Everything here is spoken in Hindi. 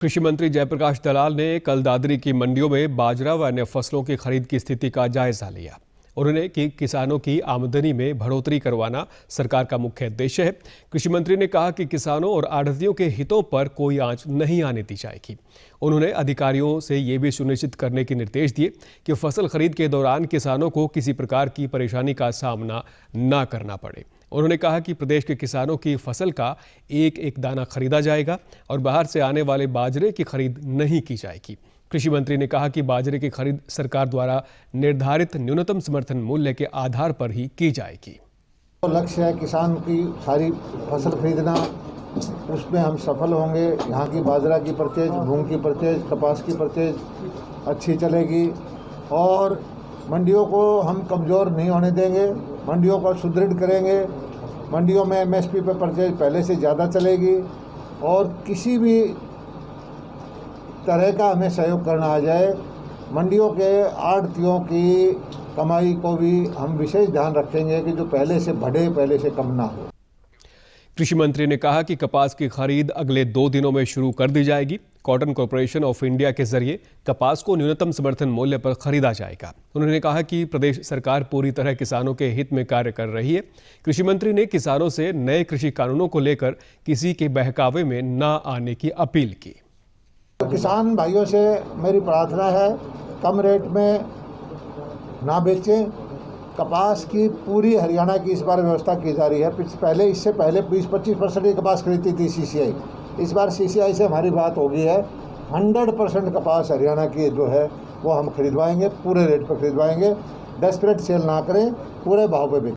कृषि मंत्री जयप्रकाश दलाल ने कल दादरी की मंडियों में बाजरा व अन्य फसलों की खरीद की स्थिति का जायजा लिया। उन्होंने कि किसानों की आमदनी में बढ़ोतरी करवाना सरकार का मुख्य उद्देश्य है। कृषि मंत्री ने कहा कि किसानों और आढ़तियों के हितों पर कोई आंच नहीं आने दी जाएगी। उन्होंने अधिकारियों से ये भी सुनिश्चित करने के निर्देश दिए कि फसल खरीद के दौरान किसानों को किसी प्रकार की परेशानी का सामना न करना पड़े। उन्होंने कहा कि प्रदेश के किसानों की फसल का एक एक दाना खरीदा जाएगा और बाहर से आने वाले बाजरे की खरीद नहीं की जाएगी। कृषि मंत्री ने कहा कि बाजरे की खरीद सरकार द्वारा निर्धारित न्यूनतम समर्थन मूल्य के आधार पर ही की जाएगी। तो लक्ष्य है किसान की सारी फसल खरीदना, उसमें हम सफल होंगे। यहाँ की बाजरा की परचेज, मूंग की परचेज, कपास की परचेज अच्छी चलेगी और मंडियों को हम कमज़ोर नहीं होने देंगे। मंडियों को सुदृढ़ करेंगे। मंडियों में एमएसपी पे परचेज पहले से ज़्यादा चलेगी और किसी भी तरह का हमें सहयोग करना आ जाए, मंडियों के आढ़तियों की कमाई को भी हम विशेष ध्यान रखेंगे कि जो पहले से बढ़े, पहले से कम ना हो। कृषि मंत्री ने कहा कि कपास की खरीद अगले 2 दिनों में शुरू कर दी जाएगी। कॉटन कॉर्पोरेशन ऑफ इंडिया के जरिए कपास को न्यूनतम समर्थन मूल्य पर खरीदा जाएगा। उन्होंने कहा कि प्रदेश सरकार पूरी तरह किसानों के हित में कार्य कर रही है। कृषि मंत्री ने किसानों से नए कृषि कानूनों को लेकर किसी के बहकावे में न आने की अपील की। किसान भाइयों से मेरी प्रार्थना है, कम रेट में ना बेचें। कपास की पूरी हरियाणा की इस बार व्यवस्था की जा रही है। इससे पहले 20-25% की कपास खरीदती थी सीसीआई। इस बार सीसीआई से हमारी बात हो गई है। 100% कपास हरियाणा की जो है वो हम खरीदवाएंगे, पूरे रेट पर खरीदवाएंगे। डेस्परेट सेल ना करें, पूरे भाव पे बेचें।